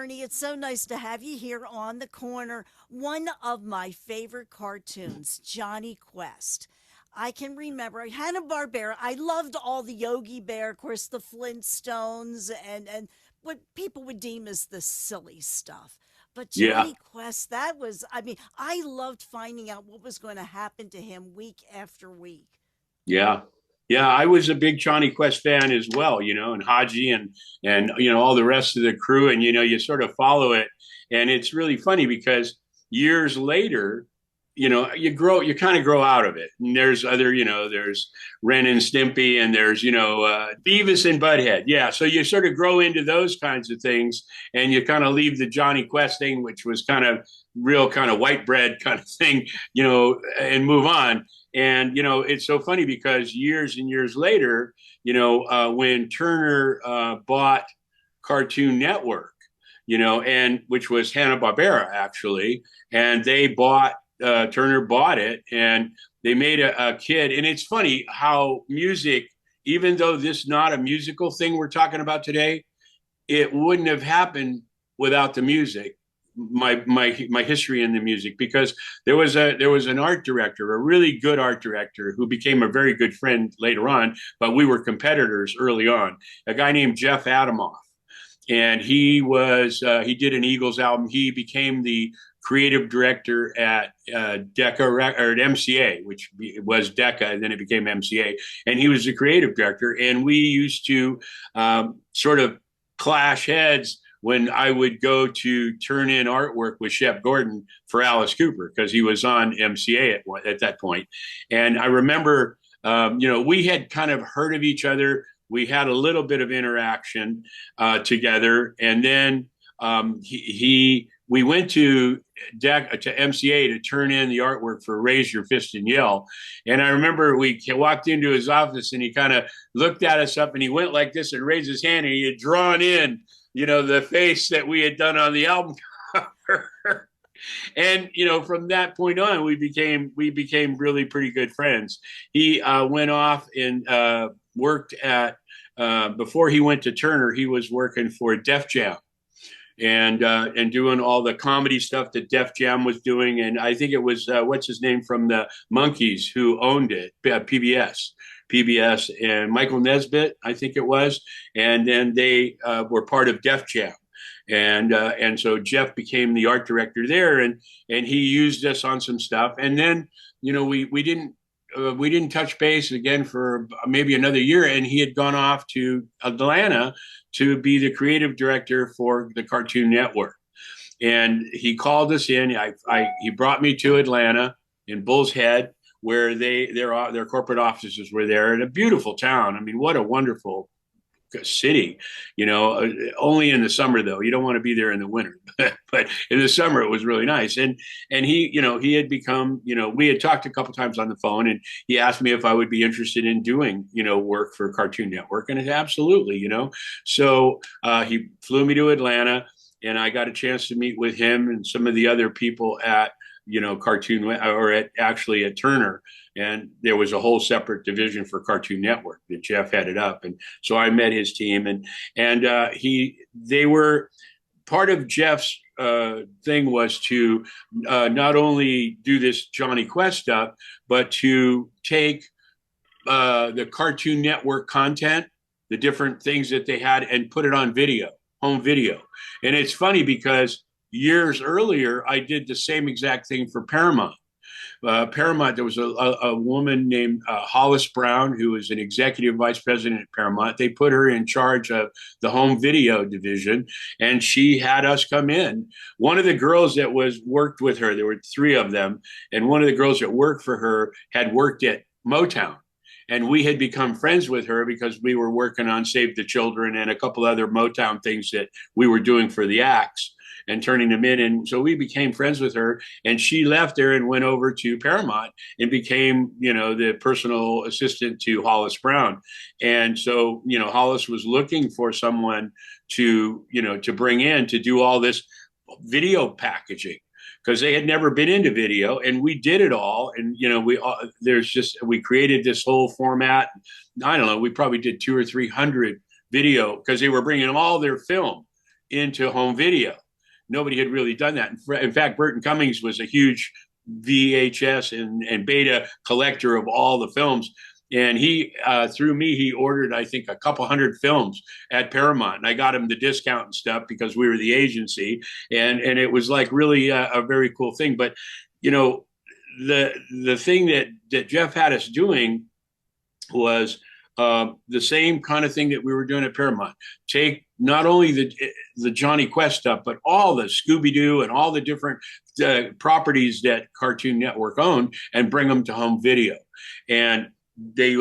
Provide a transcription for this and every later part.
Ernie. It's so nice to have you here on the corner. One of my favorite cartoons, Jonny Quest. I can remember Hanna-Barbera. I loved all the Yogi Bear, of course, the Flintstones, and what people would deem as the silly stuff. But Yeah, Jonny Quest, that was, I mean, I loved finding out what was going to happen to him week after week. yeah, yeah. I was a big Johnny Quest fan as well, and Haji and all the rest of the crew, and you sort of follow it, and it's really funny because years later, you kind of grow out of it. And there's other, there's Ren and Stimpy, and there's Beavis and Butthead. Yeah, so you sort of grow into those kinds of things, and you kind of leave the Johnny Quest thing, which was kind of real kind of white bread kind of thing, and move on. And it's so funny because years and years later, when Turner bought Cartoon Network, and which was Hanna Barbera actually, and they bought Turner bought it, and they made a kid. And it's funny how music, even though this is not a musical thing we're talking about today, it wouldn't have happened without the music. My history in the music, because there was an art director, a really good art director, who became a very good friend later on, but we were competitors early on. A guy named Jeff Adamoff, and he did an Eagles album. He became the creative director at Decca or at MCA, which was Decca, and then it became MCA. And he was the creative director. And we used to sort of clash heads when I would go to turn in artwork with Shep Gordon for Alice Cooper, because he was on MCA at that point. And I remember, we had kind of heard of each other. We had a little bit of interaction together, and then we went to MCA to turn in the artwork for Raise Your Fist and Yell. And I remember we walked into his office, and he kind of looked at us up, and he went like this and raised his hand, and he had drawn in, the face that we had done on the album cover. And from that point on, we became really pretty good friends. He went off and worked at before he went to Turner. He was working for Def Jam, and doing all the comedy stuff that Def Jam was doing. And I think it was what's his name from the Monkees who owned it, PBS, and Michael Nesbitt, I think it was. And then they were part of Def Jam. And so Jeff became the art director there, and he used us on some stuff. And then we didn't touch base again for maybe another year, and he had gone off to Atlanta to be the creative director for the Cartoon Network. And he called us in. He brought me to Atlanta in Bull's Head, where their corporate offices were there, in a beautiful town. I mean, what a wonderful city, only in the summer though. You don't want to be there in the winter, but in the summer it was really nice. And he had become, we had talked a couple times on the phone, and he asked me if I would be interested in doing, work for Cartoon Network, and absolutely, so he flew me to Atlanta, and I got a chance to meet with him and some of the other people at Cartoon, or at Turner. And there was a whole separate division for Cartoon Network that Jeff headed up. And so I met his team, and they were part of Jeff's thing was to not only do this Jonny Quest stuff, but to take the Cartoon Network content, the different things that they had, and put it on video, home video. And it's funny because years earlier, I did the same exact thing for Paramount. Paramount, there was a woman named Hollis Brown, who was an executive vice president at Paramount. They put her in charge of the home video division, and she had us come in. One of the girls that worked with her, there were three of them, and one of the girls that worked for her had worked at Motown. And we had become friends with her because we were working on Save the Children and a couple other Motown things that we were doing for the acts and turning them in. And so we became friends with her, and she left there and went over to Paramount and became, the personal assistant to Hollis Brown. And so, Hollis was looking for someone to bring in to do all this video packaging, because they had never been into video, and we did it all. And, we created this whole format. I don't know, we probably did 200 or 300 video, because they were bringing all their film into home video. Nobody had really done that. In fact, Burton Cummings was a huge VHS and beta collector of all the films. And he, through me, he ordered, I think, a couple hundred films at Paramount. And I got him the discount and stuff because we were the agency. And it was like really a very cool thing. But, you know, the thing that Jeff had us doing was the same kind of thing that we were doing at Paramount. Take not only the Jonny Quest stuff, but all the Scooby-Doo and all the different properties that Cartoon Network owned and bring them to home video. And they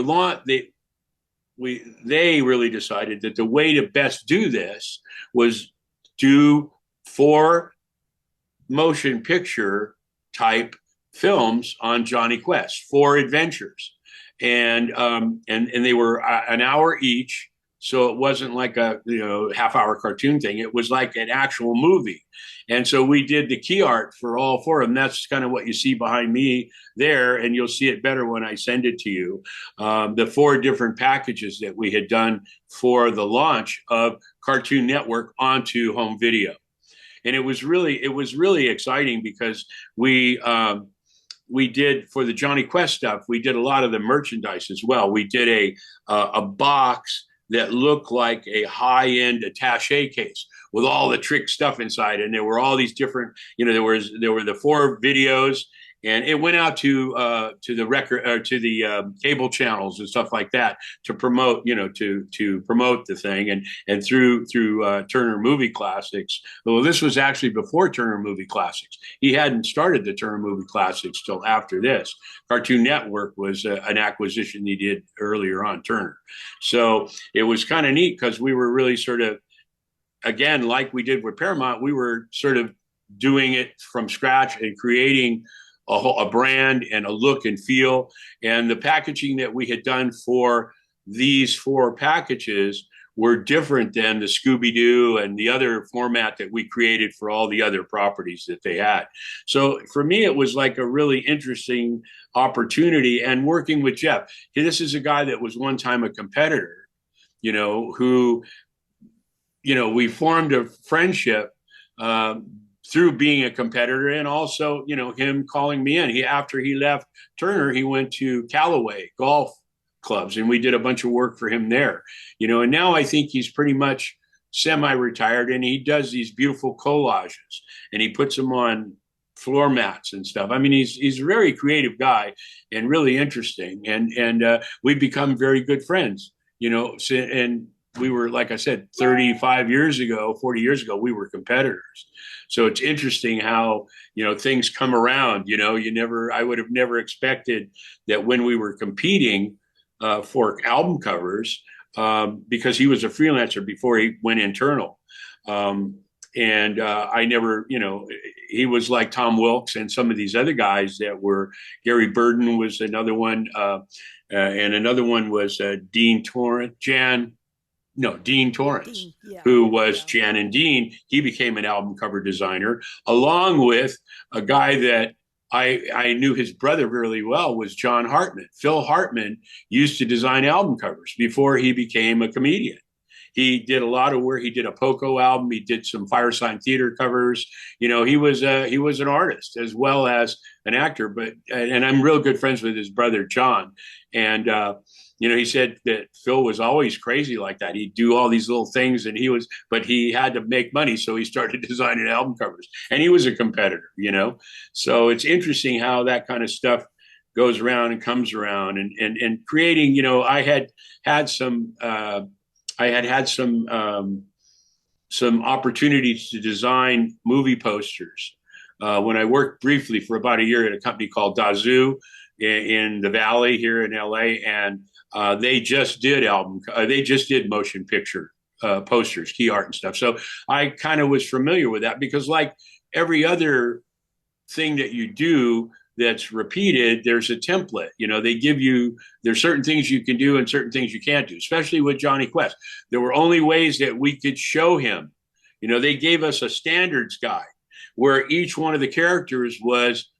really decided that the way to best do this was do 4 motion picture type films on Jonny Quest, 4 adventures. And they were an hour each. So it wasn't like a half-hour cartoon thing. It was like an actual movie. And so we did the key art for all 4 of them. That's kind of what you see behind me there, and you'll see it better when I send it to you. The 4 different packages that we had done for the launch of Cartoon Network onto home video. And it was really exciting because we did, for the Jonny Quest stuff, we did a lot of the merchandise as well. We did a box that looked like a high-end attaché case with all the trick stuff inside. And there were all these different, there were the 4 videos, and it went out to the record, or to the cable channels and stuff like that to promote, to promote the thing, and through Turner Movie Classics. Well, this was actually before Turner Movie Classics. He hadn't started the Turner Movie Classics till after this. Cartoon Network was an acquisition he did earlier on Turner. So it was kind of neat because we were really sort of, again, like we did with Paramount, we were sort of doing it from scratch and creating a brand and a look and feel. And the packaging that we had done for these 4 packages were different than the Scooby-Doo and the other format that we created for all the other properties that they had. So for me, it was like a really interesting opportunity. And working with Jeff, this is a guy that was one time a competitor, who, we formed a friendship through being a competitor, and also, him calling me in. After he left Turner, he went to Callaway Golf Clubs, and we did a bunch of work for him there. And now I think he's pretty much semi-retired, and he does these beautiful collages, and he puts them on floor mats and stuff. I mean, he's a very creative guy and really interesting, and we've become very good friends. And we were, like I said, 35 years ago, 40 years ago, we were competitors. So it's interesting how, things come around. I would have never expected that when we were competing for album covers, because he was a freelancer before he went internal. And I never, he was like Tom Wilkes and some of these other guys that were, Gary Burden was another one. And another one was Dean Torrance, Dean Torrance, who was Jan and Dean. He became an album cover designer, along with a guy that I knew his brother really well, was John Hartman. Phil Hartman used to design album covers before he became a comedian. He did a lot of work. He did a Poco album. He did some Firesign Theater covers. He was an artist as well as an actor. And I'm real good friends with his brother John. And he said that Phil was always crazy like that. He'd do all these little things, but he had to make money, so he started designing album covers. And he was a competitor. So it's interesting how that kind of stuff goes around and comes around, and creating. I had some opportunities to design movie posters when I worked briefly for about a year at a company called Dazoo in the Valley here in LA, and they just did motion picture posters, key art and stuff. So I kind of was familiar with that, because like every other thing that you do that's repeated, there's a template. They give you, there's certain things you can do and certain things you can't do, especially with Jonny Quest. There were only ways that we could show him. They gave us a standards guide where each one of the characters was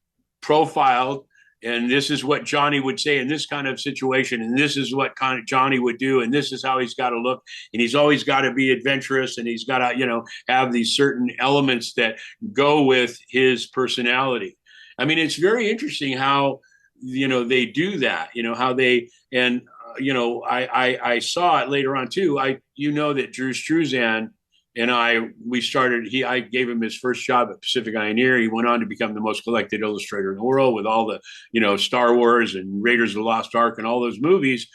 profiled and this is what Johnny would say in this kind of situation, and this is what kind of Johnny would do, and this is how he's got to look, and he's always got to be adventurous, and he's got to, have these certain elements that go with his personality. I mean, it's very interesting how, they do that, how they, and, I saw it later on too. That Drew Struzan and I gave him his first job at Pacific Pioneer. He went on to become the most collected illustrator in the world with all the, Star Wars and Raiders of the Lost Ark and all those movies.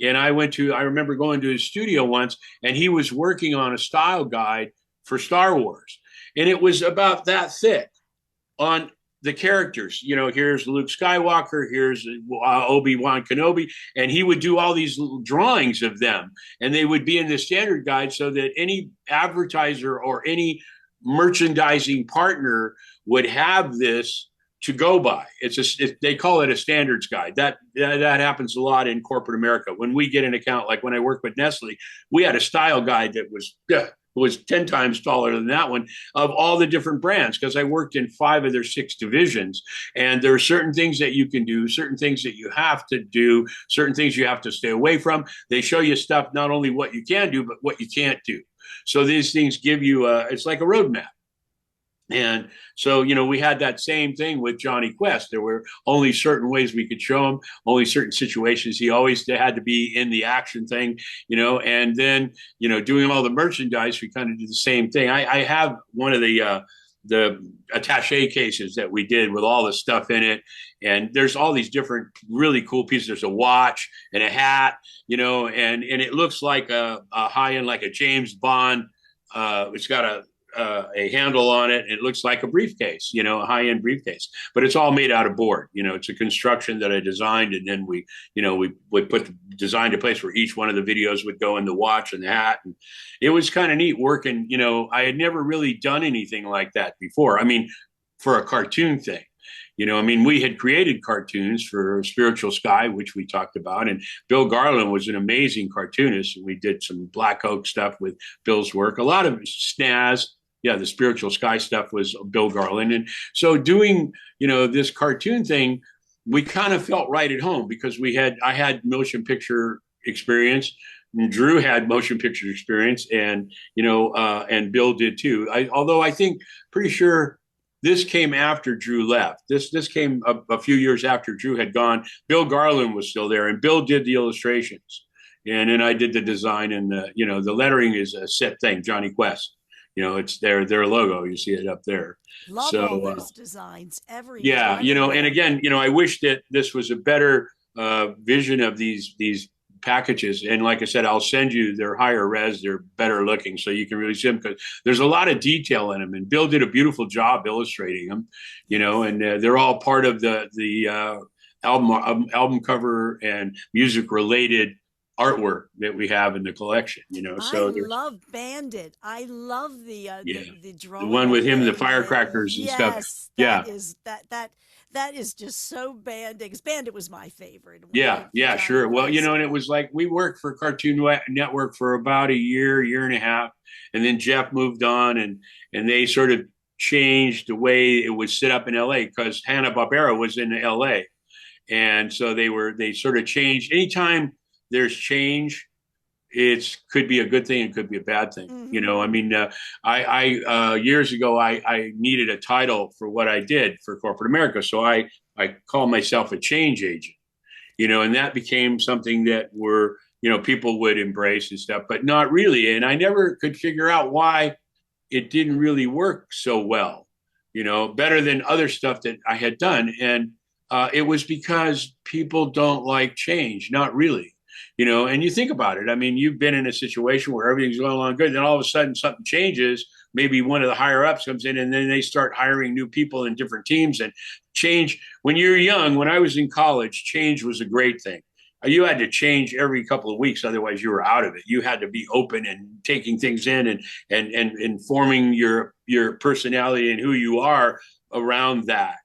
And I remember going to his studio once, and he was working on a style guide for Star Wars. And it was about that thick on the characters. Here's Luke Skywalker, here's Obi-Wan Kenobi, and he would do all these little drawings of them, and they would be in the standard guide so that any advertiser or any merchandising partner would have this to go by. They call it a standards guide. That happens a lot in corporate America. When we get an account, like when I worked with Nestle, we had a style guide that was 10 times taller than that one, of all the different brands, because I worked in 5 of their 6 divisions. And there are certain things that you can do, certain things that you have to do, certain things you have to stay away from. They show you stuff, not only what you can do, but what you can't do. So these things give you it's like a roadmap. And so, we had that same thing with Jonny Quest. There were only certain ways we could show him, only certain situations. He always had to be in the action thing, and then, doing all the merchandise, we kind of do the same thing. I have one of the attaché cases that we did with all the stuff in it. And there's all these different really cool pieces. There's a watch and a hat, and it looks like a high-end, like a James Bond. It's got a handle on it. It looks like a briefcase, a high-end briefcase, but it's all made out of board. It's a construction that I designed, and then we put the design to place where each one of the videos would go in the watch and the hat. And it was kind of neat working. I had never really done anything like that before. I mean, for a cartoon thing. We had created cartoons for Spiritual Sky, which we talked about, and Bill Garland was an amazing cartoonist. And we did some Black Oak stuff with Bill's work, a lot of snaz. Yeah, the Spiritual Sky stuff was Bill Garland. And so doing, this cartoon thing, we kind of felt right at home, because I had motion picture experience, and Drew had motion picture experience, and, and Bill did too. Although I think pretty sure this came after Drew left. This came a few years after Drew had gone. Bill Garland was still there, and Bill did the illustrations. And then I did the design, and the lettering is a set thing, Jonny Quest. It's their logo. You see it up there. Love all those designs. Yeah, and again, I wish that this was a better vision of these packages. And like I said, I'll send you their higher res. They're better looking, so you can really see them, because there's a lot of detail in them. And Bill did a beautiful job illustrating them, and they're all part of the album cover and music related artwork that we have in the collection, So I love Bandit. I love the drawing. The one with him, the firecrackers and stuff. Yes, that is just so Bandit. Because Bandit was my favorite. Yeah, sure. Well, and it was like we worked for Cartoon Network for about a year and a half, and then Jeff moved on, and they sort of changed the way it was set up in LA, because Hanna-Barbera was in LA, and so they sort of changed. Anytime there's change, it could be a good thing, it could be a bad thing. Mm-hmm. I years ago I needed a title for what I did for corporate America, so I called myself a change agent, and that became something that people would embrace and stuff, but not really. And I never could figure out why it didn't really work so well, better than other stuff that I had done. And it was because people don't like change, not really. And you think about it. I mean, you've been in a situation where everything's going along good. Then all of a sudden something changes. Maybe one of the higher ups comes in, and then they start hiring new people in different teams. And change, when you're young, when I was in college, change was a great thing. You had to change every couple of weeks. Otherwise you were out of it. You had to be open and taking things in and forming your personality and who you are around that.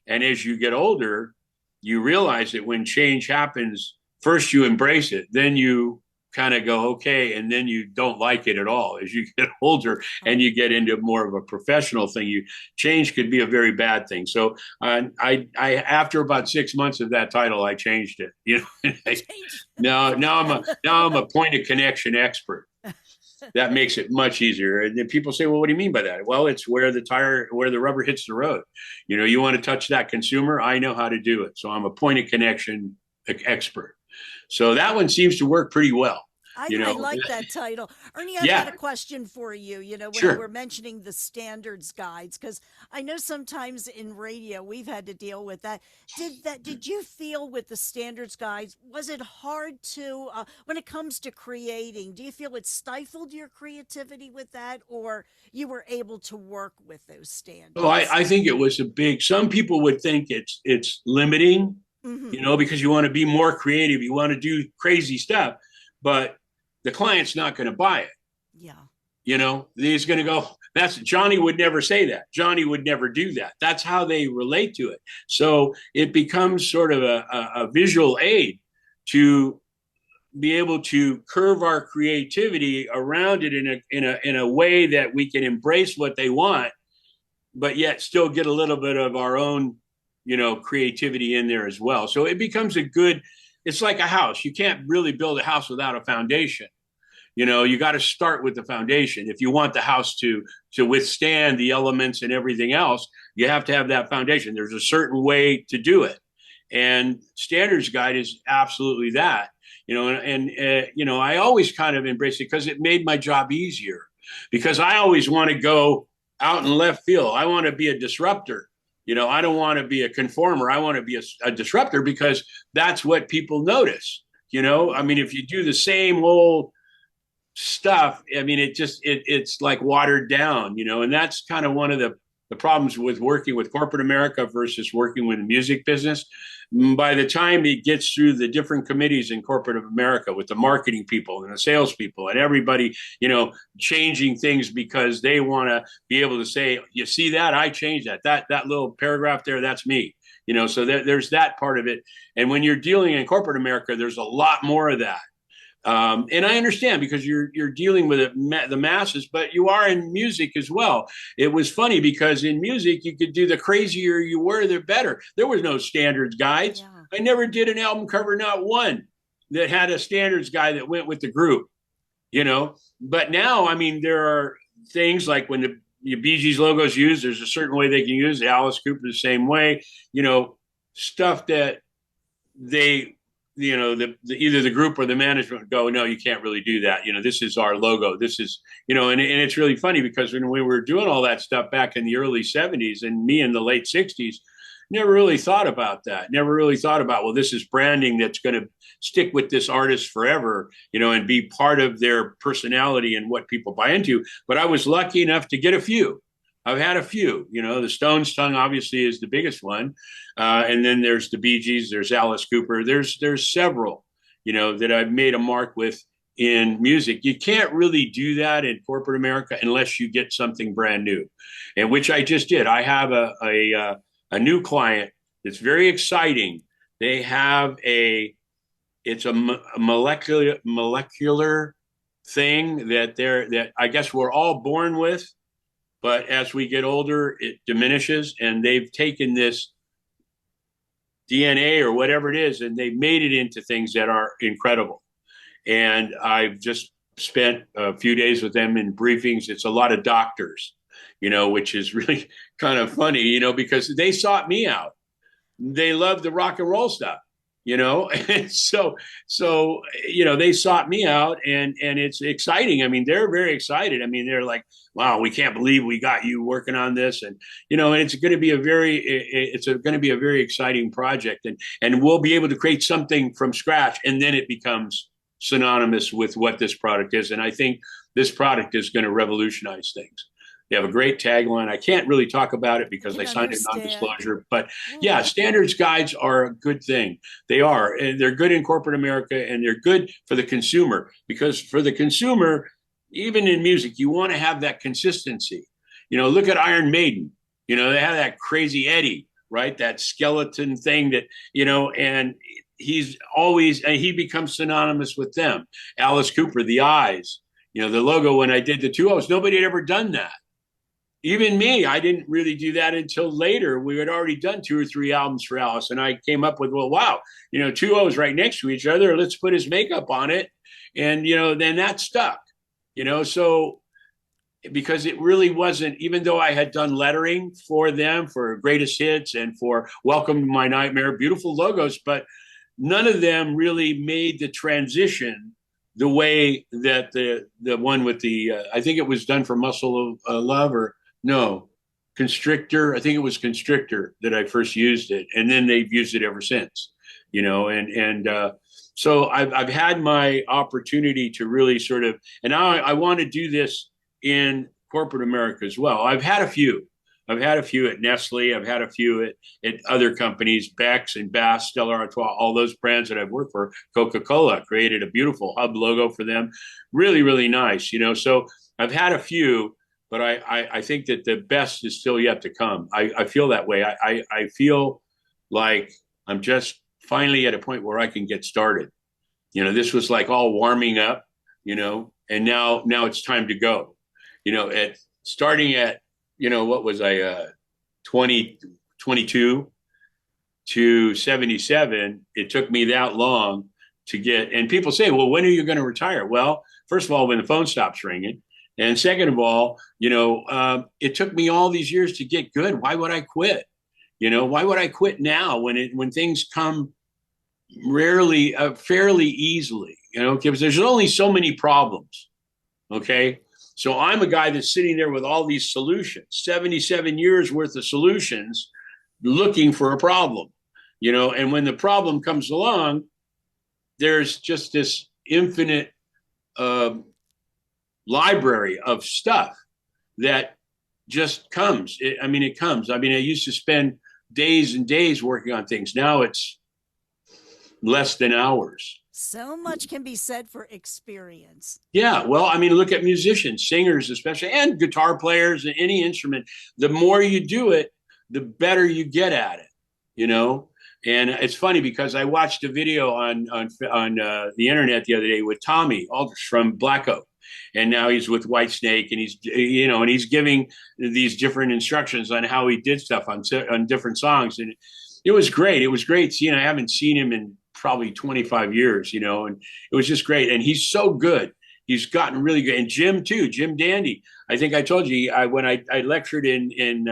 And as you get older, you realize that when change happens, first you embrace it, then you kind of go, okay, and then you don't like it at all as you get older and Oh, you get into more of a professional thing. You change could be a very bad thing. So I after about 6 months of that title, I changed it. change. Now I'm a point of connection expert. That makes it much easier. And then people say, well, what do you mean by that? Well, it's where the rubber hits the road. You want to touch that consumer. I know how to do it. So I'm a point of connection expert. So that one seems to work pretty well. I like that title. Ernie, I've got Yeah, a question for you. When you were sure. mentioning the standards guides, because I know sometimes in radio we've had to deal with that. Did you feel with the standards guides, was it hard to, when it comes to creating, do you feel it stifled your creativity with that, or you were able to work with those Oh, standards? I think it was some people would think it's limiting, Mm-hmm. because you want to be more creative, you want to do crazy stuff, but the client's not going to buy it. Yeah. He's going to go, that's Johnny would never say that. Johnny would never do that. That's how they relate to it. So it becomes sort of a visual aid to be able to curve our creativity around it in a way that we can embrace what they want, but yet still get a little bit of our own, creativity in there as well. So it becomes it's like a house. You can't really build a house without a foundation. You got to start with the foundation. If you want the house to withstand the elements and everything else, you have to have that foundation. There's a certain way to do it. And standards guide is absolutely that. I always kind of embrace it because it made my job easier, because I always want to go out in left field. I want to be a disruptor. I don't want to be a conformer. I want to be a disruptor, because that's what people notice. I mean, if you do the same old stuff, I mean, it's like watered down, and that's kind of one of the problems with working with corporate America versus working with the music business. By the time it gets through the different committees in corporate America with the marketing people and the sales people and everybody, changing things because they want to be able to say, you see that, I changed that little paragraph there, that's me. So there's that part of it. And when you're dealing in corporate America, there's a lot more of that. And I understand, because you're dealing with the masses, but you are in music as well. It was funny because in music, you could do, the crazier you were, the better. There was no standards guides. Yeah. I never did an album cover, not one, that had a standards guide that went with the group. But now, I mean, there are things like when the Bee Gees logo is used, there's a certain way they can use the Alice Cooper the same way. Stuff that they, either the group or the management go, no, you can't really do that. This is our logo. This is, and it's really funny because when we were doing all that stuff back in the early 70s and me in the late 60s, never really thought about that. Never really thought about, well, this is branding that's going to stick with this artist forever, and be part of their personality and what people buy into. But I was lucky enough to get a few. I've had a few. The Stones tongue obviously is the biggest one, and then there's the Bee Gees, there's Alice Cooper, there's several, that I've made a mark with in music. You can't really do that in corporate America unless you get something brand new, and which I just did. I have a new client that's very exciting. They have it's a molecular thing that I guess we're all born with. But as we get older, it diminishes, and they've taken this DNA or whatever it is, and they've made it into things that are incredible. And I've just spent a few days with them in briefings. It's a lot of doctors, which is really kind of funny, because they sought me out. They love the rock and roll stuff. And so they sought me out, and it's exciting. I mean, they're very excited. I mean, they're like, wow, we can't believe we got you working on this. And and it's going to be a very exciting project, and we'll be able to create something from scratch, and then it becomes synonymous with what this product is. And I think this product is going to revolutionize things. They have a great tagline. I can't really talk about it because I signed a non-disclosure, but yeah, standards guides are a good thing. They are, and they're good in corporate America, and they're good for the consumer, because for the consumer, even in music, you want to have that consistency. Look at Iron Maiden. They have that crazy Eddie, right? That skeleton thing that, and he's always, and he becomes synonymous with them. Alice Cooper, the eyes, you know, the logo. When I did the 2 O's, nobody had ever done that. Even me, I didn't really do that until later. We had already done 2 or 3 albums for Alice, and I came up with, well, wow, you know, 2 O's right next to each other. Let's put his makeup on it, and you know, then that stuck. You know, so because it really wasn't, even though I had done lettering for them for Greatest Hits and for Welcome to My Nightmare, beautiful logos, but none of them really made the transition the way that the one with the I think it was done for Muscle of Love, or no, Constrictor. I think it was Constrictor that I first used it, and then they've used it ever since. You know, and so I've had my opportunity to really sort of, and now I want to do this in corporate America as well. I've had a few. I've had a few at Nestle. I've had a few at other companies, Beck's and Bass, Stella Artois, all those brands that I've worked for. Coca-Cola created a beautiful hub logo for them. Really, really nice, you know. So I've had a few, but I think that the best is still yet to come. I feel that way. I feel like I'm just finally at a point where I can get started. You know, this was like all warming up, you know, and now it's time to go. You know, starting at, you know, what was I, 22 to 77, it took me that long to get, and people say, well, when are you going to retire? Well, first of all, when the phone stops ringing. And second of all, you know, it took me all these years to get good. Why would I quit? You know, why would I quit now when things come rarely, fairly easily, you know, because there's only so many problems. Okay. So I'm a guy that's sitting there with all these solutions, 77 years worth of solutions, looking for a problem, you know, and when the problem comes along, there's just this infinite library of stuff that just comes. It comes. I mean, I used to spend days and days working on things. Now it's less than hours. So much can be said for experience. Yeah, well, I mean, look at musicians, singers especially, and guitar players and any instrument. The more you do it, the better you get at it, you know? And it's funny because I watched a video on the internet the other day with Tommy Aldrich from Black Oak. And now he's with Whitesnake, and he's, you know, and he's giving these different instructions on how he did stuff on different songs. And it was great. It was great seeing. I haven't seen him in probably 25 years, you know, and it was just great. And he's so good. He's gotten really good. And Jim too, Jim Dandy. I think I told you when I lectured in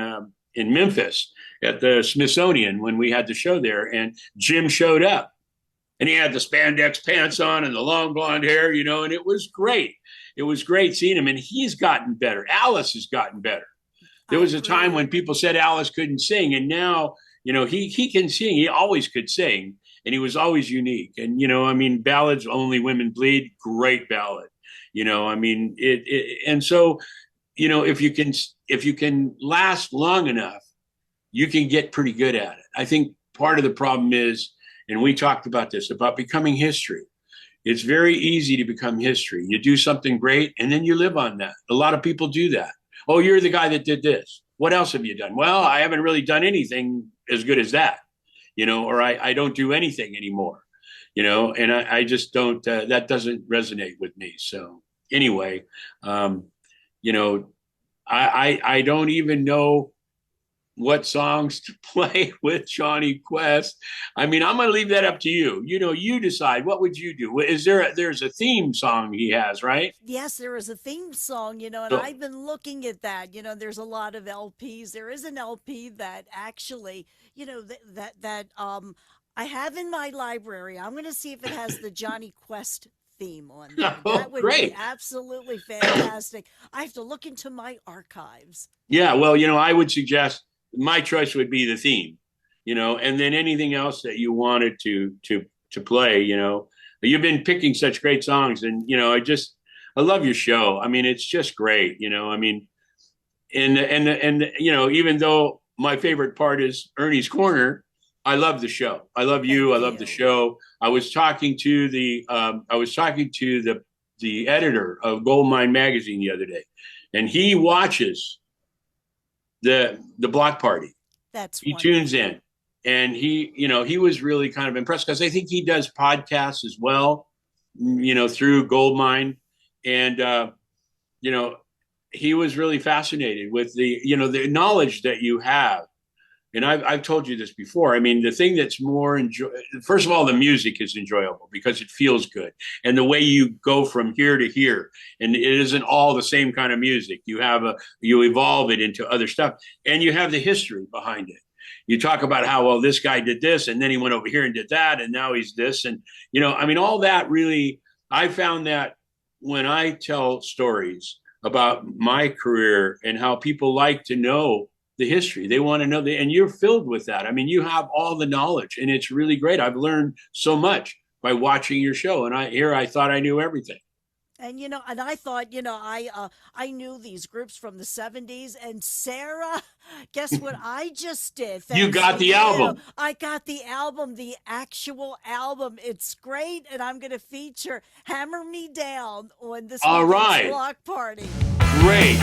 Memphis at the Smithsonian when we had the show there, and Jim showed up, and he had the spandex pants on and the long blonde hair, you know, and it was great. It was great seeing him, and he's gotten better. Alice has gotten better. There was a time when people said Alice couldn't sing, and now, you know, he can sing. He always could sing. And he was always unique. And, you know, I mean, ballads, Only Women Bleed, great ballad. You know, I mean, and so, you know, if you can last long enough, you can get pretty good at it. I think part of the problem is, and we talked about this, about becoming history. It's very easy to become history. You do something great, and then you live on that. A lot of people do that. Oh, you're the guy that did this. What else have you done? Well, I haven't really done anything as good as that. You know, or I don't do anything anymore, you know, and I just don't, that doesn't resonate with me. So anyway, you know, I don't even know what songs to play with Jonny Quest. I mean, I'm going to leave that up to you. You know, you decide. What would you do? Is there's a theme song he has, right? Yes, there is a theme song, you know, and So, I've been looking at that. You know, there's a lot of LPs. There is an LP that actually, you know, that I have in my library. I'm going to see if it has the Jonny Quest theme on there. oh, That would be great. absolutely fantastic. I have to look into my archives. Yeah, well, you know, I would suggest my choice would be the theme, you know, and then anything else that you wanted to play, you know. You've been picking such great songs, and you know, I love your show. I mean, it's just great, you know. I mean, and you know, even though my favorite part is Ernie's Corner, I love the show. I love you. Thank I love the you. show. I was talking to the editor of Goldmine magazine the other day, and he watches the block party. That's He tunes wonderful. in, and he was really kind of impressed because I think he does podcasts as well, through Goldmine, and you know, he was really fascinated with the knowledge that you have. And I've told you this before. I mean, the thing that's first of all, the music is enjoyable because it feels good. And the way you go from here to here, and it isn't all the same kind of music. You evolve it into other stuff, and you have the history behind it. You talk about how, well, this guy did this, and then he went over here and did that, and now he's this. And, I mean, all that really, I found that when I tell stories about my career and how people like to know the history. They want to know and you're filled with that. I mean, you have all the knowledge, and it's really great. I've learned so much by watching your show, and I thought I knew everything. And and I thought, I knew these groups from the '70s. And Sarah, guess what I just did? You got the album. I got the album, the actual album. It's great, and I'm going to feature "Hammer Me Down" on this All right. block party. Great.